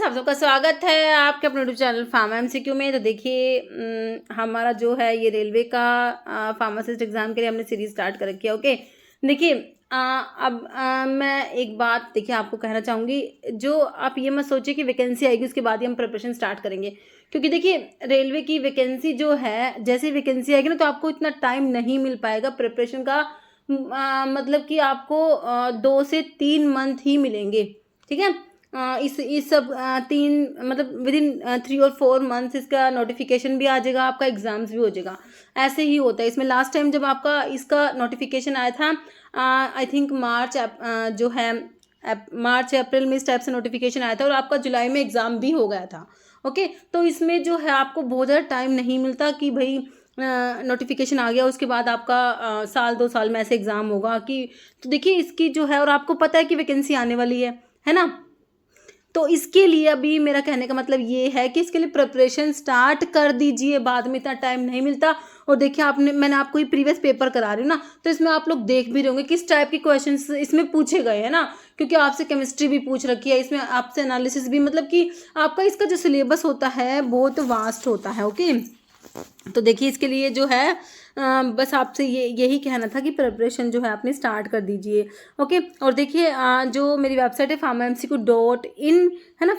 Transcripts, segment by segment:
आप सबका स्वागत है आपके अपने यूट्यूब चैनल फार्मा एमसीक्यू में। तो देखिए हमारा जो है ये रेलवे का फार्मासिस्ट एग्ज़ाम के लिए हमने सीरीज स्टार्ट कर रखी है। ओके, देखिए अब मैं एक बात देखिए आपको कहना चाहूँगी, जो आप ये मत सोचिए कि वैकेंसी आएगी उसके बाद ही हम प्रिपरेशन स्टार्ट करेंगे, क्योंकि देखिए रेलवे की वैकेंसी जो है, जैसे वैकेंसी आएगी ना तो आपको इतना टाइम नहीं मिल पाएगा प्रिपरेशन का। मतलब कि आपको 2 से 3 मंथ ही मिलेंगे, ठीक है। इस सब 3 मतलब विदिन 3 और 4 मंथ्स इसका नोटिफिकेशन भी आ जाएगा, आपका एग्ज़ाम्स भी हो जाएगा। ऐसे ही होता है इसमें। लास्ट टाइम जब आपका इसका नोटिफिकेशन आया था आई थिंक जो है मार्च अप्रैल में इस टाइप से नोटिफिकेशन आया था और आपका जुलाई में एग्ज़ाम भी हो गया था। ओके, तो इसमें जो है आपको बहुत ज़्यादा टाइम नहीं मिलता कि भाई नोटिफिकेशन आ गया उसके बाद आपका साल 2 साल में ऐसे एग्ज़ाम होगा कि। तो देखिए इसकी जो है, और आपको पता है कि वैकेंसी आने वाली है ना। तो इसके लिए अभी मेरा कहने का मतलब ये है कि इसके लिए प्रिपरेशन स्टार्ट कर दीजिए, बाद में इतना टाइम नहीं मिलता। और देखिए मैंने आपको ये प्रीवियस पेपर करा रही हूँ ना, तो इसमें आप लोग देख भी रहे होंगे किस टाइप के क्वेश्चंस इसमें पूछे गए हैं ना, क्योंकि आपसे केमिस्ट्री भी पूछ रखी है, इसमें आपसे एनालिसिस भी, मतलब कि आपका इसका जो सिलेबस होता है बहुत वास्ट होता है। ओके, तो देखिए इसके लिए जो है बस आपसे यही कहना था कि प्रिपरेशन जो है आपने स्टार्ट कर दीजिए। ओके, और देखिए जो मेरी वेबसाइट है pharmaMCQ.in है ना,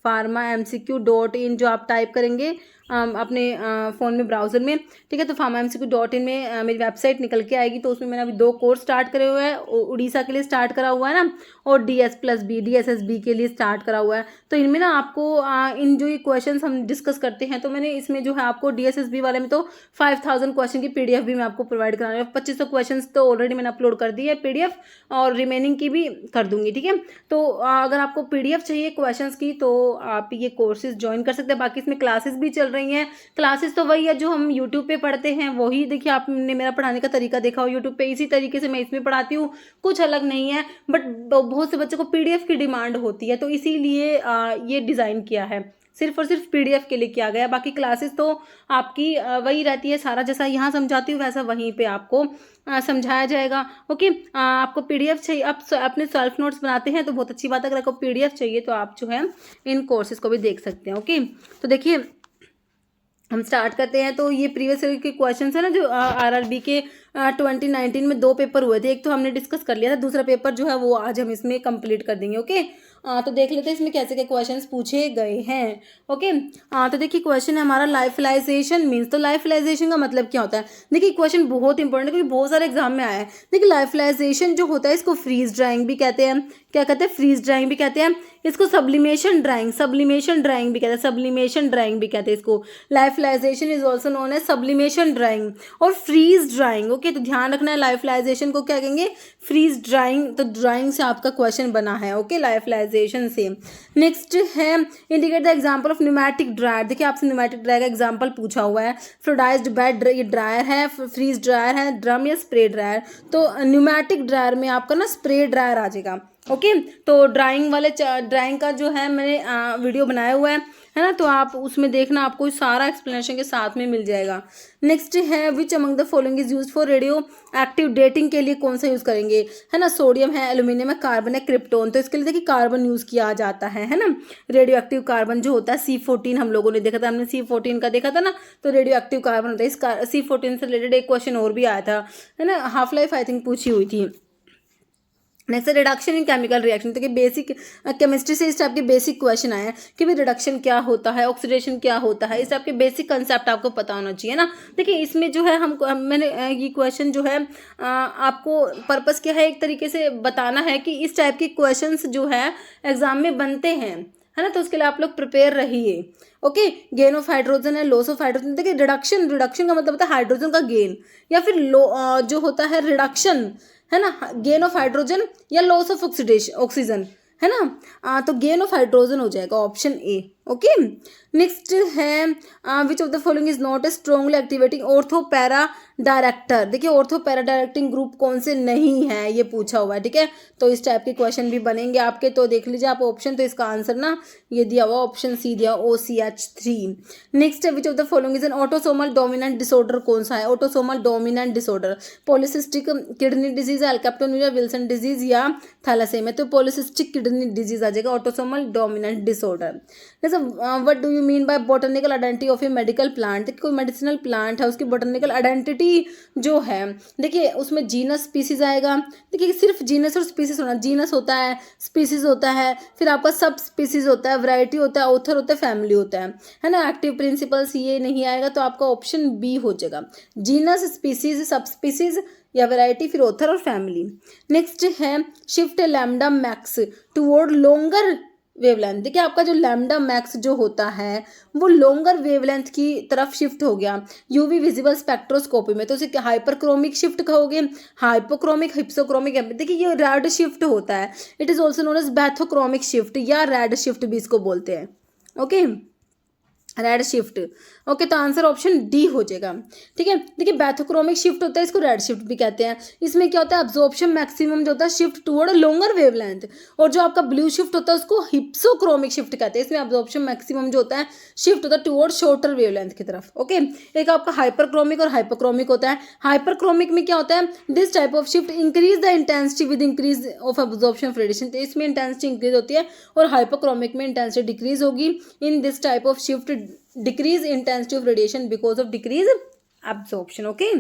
pharmaMCQ.in जो आप टाइप करेंगे अपने फ़ोन में ब्राउज़र में, ठीक है। तो pharmaMCQ.in में मेरी वेबसाइट निकल के आएगी। तो उसमें मैंने अभी 2 कोर्स स्टार्ट करे हुए हैं। उड़ीसा के लिए स्टार्ट करा हुआ है ना, और DS+B DSSB के लिए स्टार्ट करा हुआ है। तो इनमें ना आपको इन जो ये क्वेश्चंस हम डिस्कस करते हैं, तो मैंने इसमें जो है आपको DSSB वाले में तो 5000 क्वेश्चन की PDF भी मैं आपको प्रोवाइड करा रही हूँ। 2500 क्वेश्चन तो ऑलरेडी मैंने अपलोड कर दी है PDF, और रिमेनिंग की भी कर दूंगी, ठीक है। तो अगर आपको PDF चाहिए क्वेश्चन की तो आप ये कोर्सेज ज्वाइन कर सकते हैं। बाकी इसमें क्लासेस भी चल रही हैं। क्लासेस तो वही है जो हम यूट्यूब पे पढ़ते हैं, वही देखिए आपने मेरा पढ़ाने का तरीका देखा हो यूट्यूब पे, इसी तरीके से मैं इसमें पढ़ाती हूँ, कुछ अलग नहीं है। बट बहुत से बच्चों को PDF की डिमांड होती है, तो इसीलिए ये डिज़ाइन किया है, सिर्फ और सिर्फ PDF के लिए किया गया। बाकी क्लासेस तो आपकी वही रहती है, सारा जैसा यहाँ समझाती हूँ वैसा वहीं पे आपको समझाया जाएगा। ओके, आपको PDF चाहिए, आप अपने सेल्फ नोट्स बनाते हैं तो बहुत अच्छी बात है। अगर आपको PDF चाहिए तो आप जो है इन कोर्सेज को भी देख सकते हैं। ओके, तो देखिए हम स्टार्ट करते हैं। तो ये प्रीवियस ईयर के क्वेश्चंस है ना, जो RRB के 2019 में 2 पेपर हुए थे, एक तो हमने डिस्कस कर लिया था, दूसरा पेपर जो है वो आज हम इसमें कंप्लीट कर देंगे। ओके, तो देख लेते हैं इसमें कैसे के क्वेश्चंस पूछे गए हैं। ओके, तो देखिए क्वेश्चन है हमारा लाइफलाइजेशन मीन्स। तो लाइफलाइजेशन का मतलब क्या होता है? देखिए क्वेश्चन बहुत इंपॉर्टेंट है क्योंकि बहुत सारे एग्जाम में आया है। देखिए लाइफलाइजेशन जो होता है इसको फ्रीज ड्राइंग भी कहते हैं। क्या कहते हैं? फ्रीज ड्राइंग भी कहते हैं। इसको सब्लिमेशन ड्राइंग भी कहते हैं। सब्लिमेशन ड्राइंग भी कहते हैं इसको। Lyophilization is also known as sublimation drying और फ्रीज ड्राइंग। ओके, तो ध्यान रखना है लाइफलाइजेशन को क्या कहेंगे? Freeze drawing. तो ड्राइंग से आपका क्वेश्चन बना है। ओके, लाइफलाइजेशन से। नेक्स्ट है indicate the example of pneumatic dryer. देखिए आपसे न्यूमेटिक ड्रायर का एग्जाम्पल पूछा हुआ है। फ्लूइडाइज्ड बेड ये ड्रायर है, फ्रीज ड्रायर है, ड्रम या स्प्रे ड्रायर। तो न्यूमेटिक ड्रायर में आपका ना स्प्रे ड्रायर आ जाएगा। ओके, तो ड्राइंग का जो है मैंने वीडियो बनाया हुआ है ना, तो आप उसमें देखना, आपको सारा एक्सप्लेनेशन के साथ में मिल जाएगा। नेक्स्ट है which among the following is use for radio active dating. के लिए कौन सा यूज़ करेंगे? है ना, सोडियम है, एल्यूमिनियम है, कार्बन है, क्रिप्टोन। तो इसके लिए देखिए कार्बन यूज़ किया जाता है ना। रेडियो एक्टिव कार्बन जो होता है C14 हम लोगों ने देखा था, हमने C14 का देखा था ना। तो रेडियो एक्टिव कार्बन होता है। इस C14 से रिलेटेड एक क्वेश्चन और भी आया था, है ना, हाफ लाइफ आई थिंक पूछी हुई थी। Next reduction in chemical reaction. तो कि बेसिक केमिस्ट्री से इस टाइप के बेसिक क्वेश्चन आए हैं कि भाई रिडक्शन क्या होता है, ऑक्सीडेशन क्या होता है, इस टाइप के बेसिक कंसेप्ट आपको पता होना चाहिए ना। देखिए इसमें जो है मैंने ये क्वेश्चन जो है आपको पर्पस क्या है, एक तरीके से बताना है कि इस टाइप के क्वेश्चंस जो है एग्जाम में बनते हैं, है ना। तो उसके लिए आप लोग प्रिपेयर रहिए। ओके, गेन ऑफ हाइड्रोजन है, लॉस ऑफ हाइड्रोजन। देखिए रिडक्शन का मतलब होता है हाइड्रोजन का गेन, या फिर जो होता है रिडक्शन, है ना, गेन ऑफ हाइड्रोजन या लॉस ऑफ ऑक्सीजन, है ना। तो गेन ऑफ हाइड्रोजन हो जाएगा ऑप्शन A। ओके। नेक्स्ट है which of the following is not a strongly activating ortho para director. देखिए ऑर्थो पैरा डायरेक्टिंग ग्रुप कौन से नहीं है ये पूछा हुआ है, ठीक है। तो इस टाइप के क्वेश्चन भी बनेंगे आपके, तो देख लीजिए आप ऑप्शन। तो इसका आंसर ना ये दिया हुआ ऑप्शन सी दिया OCH3। नेक्स्ट है which of the following is an autosomal dominant disorder. कौन सा है autosomal dominant disorder? Polycystic kidney disease, alkaptonuria, Wilson disease या थैलासेमिया। तो पॉलीसिस्टिक किडनी डिजीज आ जाएगा, ऑटोसोमल डोमिनेंट डिसऑर्डर। जैसे what do you mean by botanical identity of a medical plant? देखिए कोई मेडिसिनल प्लांट है उसकी बॉटनिकल आइडेंटिटी जो है, देखिए उसमें जीनस स्पीसीज आएगा। देखिए सिर्फ जीनस और स्पीसीज होना, जीनस होता है, स्पीसीज होता है, फिर आपका सब स्पीसीज होता है, वैरायटी होता है, ऑथर होता है, फैमिली होता है ना। एक्टिव प्रिंसिपल्स ये नहीं आएगा, तो आपका ऑप्शन बी हो जाएगा, जीनस, स्पीसीज, सब स्पीसीज या वैरायटी, फिर ऑथर और फैमिली। नेक्स्ट है shift lambda max toward longer wavelength. देखिए आपका जो लैम्डा मैक्स जो होता है वो लॉन्गर वेवलेंथ की तरफ शिफ्ट हो गया यूवी विजिबल स्पेक्ट्रोस्कोपी में, तो उसे हाइपरक्रोमिक शिफ्ट कहोगे, हाइपोक्रोमिक, हिप्सोक्रोमिक। देखिए ये रेड शिफ्ट होता है, it is also known as bathochromic shift या रेड शिफ्ट भी इसको बोलते हैं। Okay, red shift. ओके, तो आंसर ऑप्शन डी हो जाएगा, ठीक है। देखिए बैथोक्रोमिक शिफ्ट होता है, इसको रेड शिफ्ट भी कहते हैं। इसमें क्या होता है, अब्जॉर्प्शन मैक्सिमम जो होता है शिफ्ट टुवर्ड लॉन्गर वेवलेंथ, और जो आपका ब्लू शिफ्ट होता है उसको हिप्सोक्रोमिक शिफ्ट कहते हैं। इसमें अब्जॉर्प्शन मैक्सिमम जो होता है शिफ्ट होता है टुवर्ड शॉर्टर वेवलेंथ की तरफ। ओके, एक आपका हाइपरक्रोमिक और हाइपोक्रोमिक होता है। हाइपरक्रोमिक में क्या होता है, this type of shift increase the intensity with increase of absorption of radiation. तो इसमें इंटेंसिटी इंक्रीज होती है और हाइपोक्रोमिक में इंटेंसिटी डिक्रीज होगी। In this type of shift decrease intensity of radiation because of decrease absorption। okay,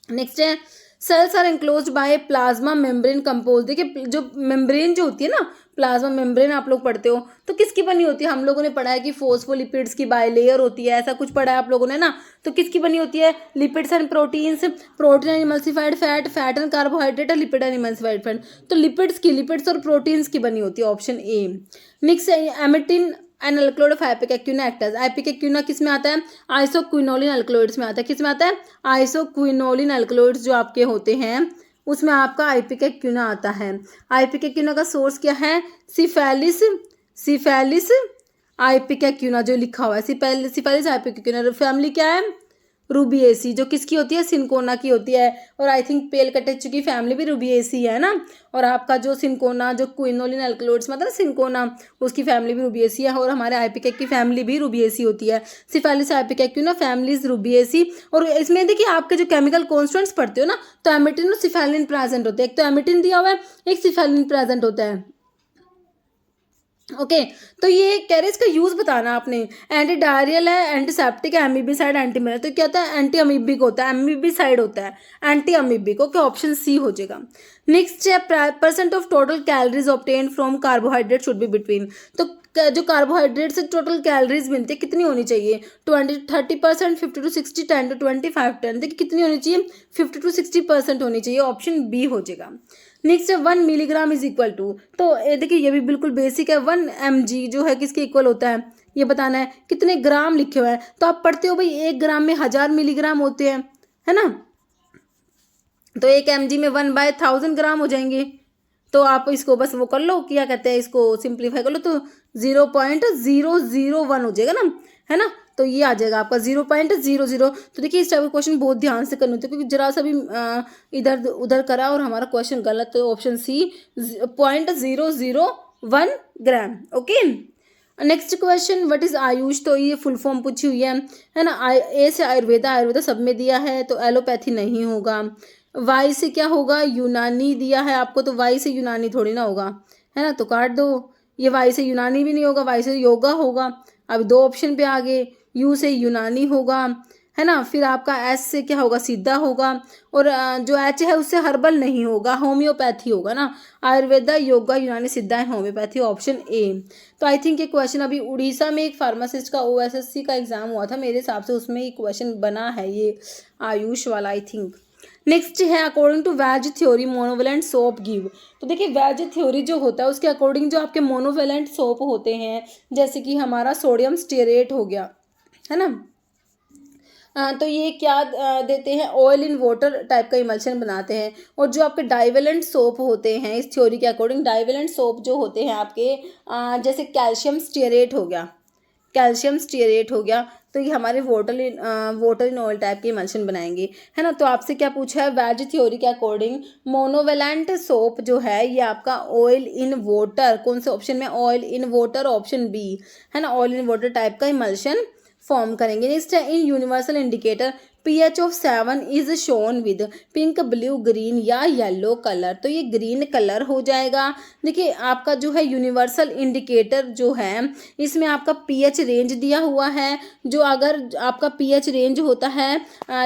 next है cells are enclosed by plasma membrane composed। देखिए जो मेम्ब्रेन जो होती है ना, प्लाज्मा मेम्ब्रेन आप लोग पढ़ते हो तो किसकी बनी होती है? हम लोगों ने पढ़ा है कि फोस्फोलिपिड्स की बाइलेयर होती है, ऐसा कुछ पढ़ा है आप लोगों ने ना। तो किसकी बनी होती है? Lipids and proteins, protein and emulsified fat, fat and carbohydrate, और लिपिड एंड इमल्सिफाइड फैट। तो लिपिड्स और प्रोटीन्स की बनी होती है, ऑप्शन ए। नेक्स्ट है एमिटिन एन अल्कलॉइड ऑफ आइपिकेक्यूना एक्टर्स। आइपिकेक्यूना किस में आता है? आइसोक्विनोलिन अल्कलॉइड्स में आता है। किस में आता है? आइसोक्विनोलिन अल्कलॉइड्स जो आपके होते हैं उसमें आपका आइपिकेक्यूना आता है। आइपिकेक्यूना का सोर्स क्या है? सिफेलिस आइपिकेक्यूना जो लिखा हुआ है, सिफेलिस आइपिकेक्यूना। फैमिली क्या है? रूबिएसी, जो किसकी होती है? सिंकोना की होती है। और आई थिंक पेल कटेचु की फैमिली भी रूबिएसी है ना। और आपका जो सिंकोना जो क्विनोलिन अल्कलॉइड्स मतलब सिंकोना, उसकी फैमिली भी रूबिएसी है। और हमारे आइपिकेक की फैमिली भी रूबिएसी होती है। Cephaelis ipecacuanha families Rubiaceae. और इसमें देखिए आपके जो केमिकल कॉन्स्टेंट्स पढ़ते हो ना, तो एमिटिन और सिफेलिन प्रेजेंट होते हैं। एक तो एमिटिन दिया हुआ है, एक सिफेलिन प्रेजेंट होता है। ओके, तो ये कह रहे इसका यूज बताना आपने। एंटी डायरियल है, एंटीसेप्टिक है, एमीबिसाइड, एंटीमेलर। तो क्या होता है? एंटी अमीबिक होता है, एमीबिसाइड होता है, anti amoebic. Okay, option C हो जाएगा। नेक्स्ट है percent of total calories obtain from carbohydrate should be between. तो जो कार्बोहाइड्रेट से टोटल कैलोरीज मिलती है कितनी होनी चाहिए? 20-30%, 50-60, 10-25, 10। देखिए कितनी होनी चाहिए? 50-60% होनी चाहिए, ऑप्शन बी हो जाएगा। नेक्स्ट है 1 मिलीग्राम इज इक्वल टू। तो देखिए ये भी बिल्कुल बेसिक है। 1 mg जो है किसके इक्वल होता है ये बताना है। कितने ग्राम लिखे हुए हैं तो आप पढ़ते हो भाई 1 ग्राम में 1000 मिलीग्राम होते हैं, है ना। तो 1 mg में 1/1000 ग्राम हो जाएंगे। तो आप इसको बस वो कर लो, क्या कहते हैं, इसको सिंप्लीफाई कर लो तो 0.001 हो जाएगा ना, है ना। तो ये आ जाएगा आपका 0.00। तो देखिए इस टाइप का क्वेश्चन बहुत ध्यान से करना होता है, क्योंकि जरा सा भी इधर उधर करा और हमारा क्वेश्चन गलत, तो option C 0.001 gram. Okay, next question what is AYUSH. तो ये फुल फॉर्म पूछी हुई है ना। ए से आयुर्वेदा, आयुर्वेदा सब में दिया है तो एलोपैथी नहीं होगा। वाई से क्या होगा? यूनानी दिया है आपको, तो वाई से यूनानी थोड़ी ना होगा, है ना। तो काट दो, ये वाई से यूनानी भी नहीं होगा, वाई से योगा होगा। अब 2 ऑप्शन पे आ गए, यू से यूनानी होगा, है ना। फिर आपका एस से क्या होगा? सीधा होगा। और जो एच है उससे हर्बल नहीं होगा, होम्योपैथी होगा ना। आयुर्वेदा, योगा, यूनानी, सिद्धा है, होम्योपैथी, ऑप्शन ए। तो आई थिंक ये क्वेश्चन अभी उड़ीसा में एक फार्मासिस्ट का OSSC का एग्जाम हुआ था, मेरे हिसाब से उसमें ये क्वेश्चन बना है, ये आयुष वाला आई थिंक। नेक्स्ट है according to wedge theory monovalent soap give. तो देखिए वेज थ्योरी जो होता है उसके अकॉर्डिंग जो आपके मोनोवेलेंट सोप होते हैं, जैसे कि हमारा सोडियम स्टेरेट हो गया, है ना। तो ये क्या देते हैं, ऑयल इन वाटर टाइप का इमल्शन बनाते हैं। और जो आपके डाइवेलेंट सोप होते हैं इस थ्योरी के अकॉर्डिंग, डाइवेलेंट सोप जो होते हैं आपके जैसे कैल्शियम स्टीयरेट हो गया, कैल्शियम स्टीयरेट हो गया, तो ये हमारे वाटर इन ऑयल टाइप के इमल्शन बनाएंगे, है ना। तो आपसे क्या पूछा है, वेज थ्योरी के अकॉर्डिंग मोनोवेलेंट सोप जो है ये आपका ऑयल इन वाटर, कौन से ऑप्शन में, oil in water, option B, है ना, ऑयल इन वाटर टाइप का इमल्शन फॉर्म करेंगे। नेक्स्ट है, in universal indicator pH of 7 is shown with pink, blue, green या येलो कलर। तो ये ग्रीन कलर हो जाएगा। देखिए आपका जो है यूनिवर्सल इंडिकेटर जो है इसमें आपका pH रेंज दिया हुआ है, जो अगर आपका pH रेंज होता है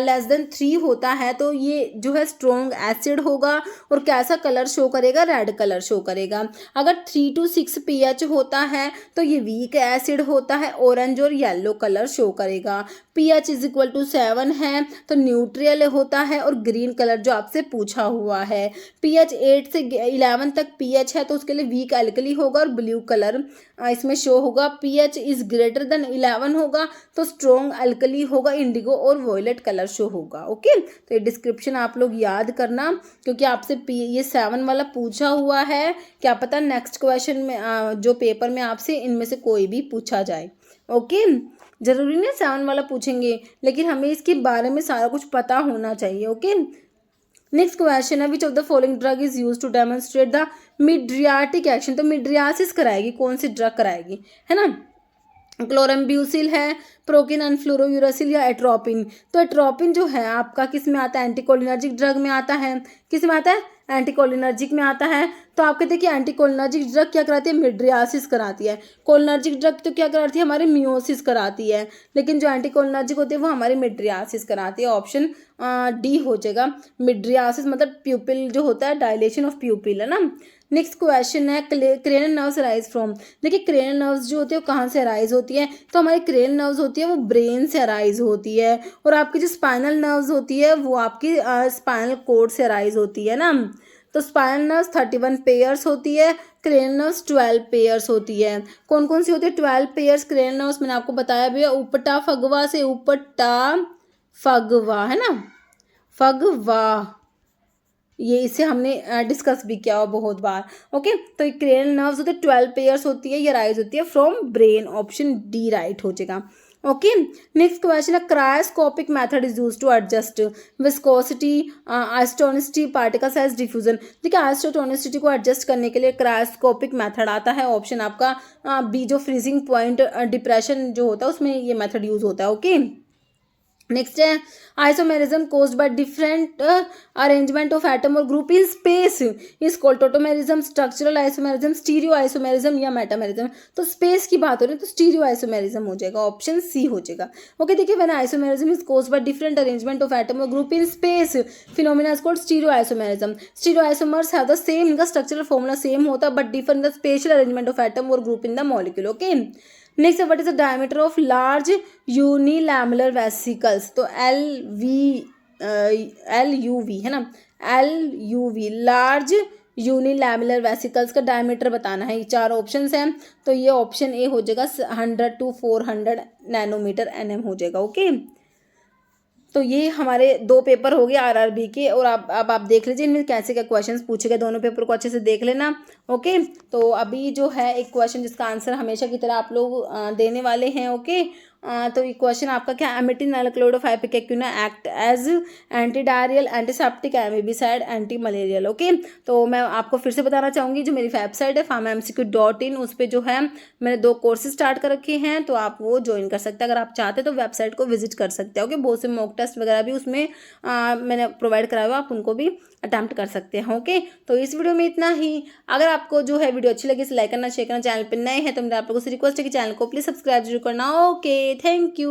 लेस देन 3 होता है तो ये जो है स्ट्रॉन्ग एसिड होगा। और कैसा कलर शो करेगा, रेड कलर शो करेगा। अगर 3 to 6 pH होता है तो ये वीक एसिड होता है, ऑरेंज और येलो कलर शो करेगा। pH इज इक्वल टू 7 है तो न्यूट्रल होता है। और ग्रीन कलर जो आपसे पूछा हुआ है, pH 8 से 11 तक pH है तो उसके लिए वीक एल्कली होगा और ब्लू कलर इसमें शो होगा। pH इज ग्रेटर देन 11 होगा तो स्ट्रॉन्ग एल्कली होगा, इंडिगो और वॉयलेट कलर शो होगा। ओके, तो ये डिस्क्रिप्शन आप लोग याद करना क्योंकि आपसे ये 7 वाला पूछा हुआ है, क्या पता नेक्स्ट क्वेश्चन में जो पेपर में आपसे इनमें से कोई भी पूछा जाए। ओके, जरूरी नहीं 7 वाला पूछेंगे, लेकिन हमें इसके बारे में सारा कुछ पता होना चाहिए। ओके, नेक्स्ट क्वेश्चन है, which of the following drug is use to demonstrate the mydriatic action. तो मिड्रियासिस कराएगी, कौन सी ड्रग कराएगी, है ना, क्लोरम्ब्यूसिल है, प्रोकिन, फ्लोरोयूरासिल या एट्रोपिन। तो एट्रोपिन जो है आपका किस में आता है, एंटीकोलिनर्जिक ड्रग में आता है। किस में आता है, एंटीकोलिनर्जिक में आता है। तो आपके देखिए एंटीकोलिनर्जिक ड्रग क्या कराती है, मिड्रियासिस कराती है। कोलिनर्जिक ड्रग तो क्या कराती है, हमारे मियोसिस कराती है। लेकिन जो एंटीकोलिनर्जिक होती है वो हमारी मिड्रियासिस कराती है। ऑप्शन डी हो जाएगा। मिड्रियासिस मतलब प्यूपिल जो होता है, डायलेशन ऑफ प्यूपिल, है ना। नेक्स्ट क्वेश्चन है, क्रेनियल नर्व्स अराइज फ्रॉम। देखिए क्रेनियल नर्व्स जो होती है वो कहाँ से अराइज होती है, तो हमारी क्रेनियल नर्व्स होती है वो ब्रेन से अराइज होती है। और आपकी जो स्पाइनल नर्व्स होती है वो आपकी स्पाइनल कोड से अराइज होती है ना। तो स्पाइनल नर्व्स 31 पेयर्स होती है, क्रेनियल नर्व्स 12 पेयर्स होती है। कौन कौन सी होती है 12 पेयर्स क्रेनियल नर्व्स, मैंने आपको बताया भैया, उपटा फगवा से, उपटा फगवा, है ना, फगवा, ये इसे हमने डिस्कस भी किया हुआ बहुत बार। ओके, तो क्रेनियल नर्व्स होते हैं 12 पेयर्स होती है, ये राइज होती है from brain. Option D right हो जाएगा। ओके, नेक्स्ट क्वेश्चन है, cryoscopic method is use to adjust viscosity, isotonicity, particle size, diffusion. देखिए आइसोटोनिसिटी को एडजस्ट करने के लिए क्रायोस्कोपिक मेथड आता है। ऑप्शन आपका बी, जो फ्रीजिंग पॉइंट डिप्रेशन जो होता है उसमें ये मेथड यूज होता है। ओके, नेक्स्ट है, isomerism caused by different arrangement of atom और group in space is called tautomerism, structural isomerism, stereo isomerism या मेटामेरिज्म। तो स्पेस की बात हो रही है तो स्टीरियो आइसोमेरिज्म हो जाएगा, ऑप्शन सी हो जाएगा। ओके, देखिए when isomerism is caused by different arrangement of atom और group in space phenomena is called stereo isomerism. Stereo isomers have the same, इनका स्ट्रक्चरल फॉर्मूला सेम होता है but differ in the spatial arrangement of atom और group in the molecule. Okay, next what is the diameter of large unilamellar vesicles. तो L U V, है ना, L U V, large unilamellar vesicles का diameter बताना है। ये 4 options हैं तो ये ऑप्शन ए हो जाएगा 100 to 400 नैनोमीटर एनएम हो जाएगा। ओके, तो ये हमारे 2 पेपर हो गए आरआरबी के। और अब आप देख लीजिए इनमें कैसे क्या क्वेश्चंस पूछे गए, दोनों पेपर को अच्छे से देख लेना। ओके, तो अभी जो है एक क्वेश्चन जिसका आंसर हमेशा की तरह आप लोग देने वाले हैं। ओके, तो ये क्वेश्चन आपका क्या, emetine alkaloid of ipecacuanha act as anti diarrhoeal, antiseptic, amoebicide, anti malarial. Okay, तो मैं आपको फिर से बताना चाहूँगी जो मेरी वेबसाइट है pharmamcq.in, उस पर जो है मैंने 2 कोर्सेज स्टार्ट कर रखे हैं तो आप वो ज्वाइन कर सकते हैं। अगर आप चाहते हैं तो वेबसाइट को विजिट कर सकते हैं। ओके, बहुत से मॉक टेस्ट वगैरह भी उसमें मैंने प्रोवाइड कराया हुआ, आप उनको भी अटैम्प्ट कर सकते हैं। ओके, तो इस वीडियो में इतना ही। अगर आपको जो है वीडियो अच्छी लगी इसे लाइक करना, शेयर करना, चैनल पर नए हैं तो मेरा आप लोगों से रिक्वेस्ट है कि चैनल को प्लीज सब्सक्राइब जरूर करना। Okay, thank you.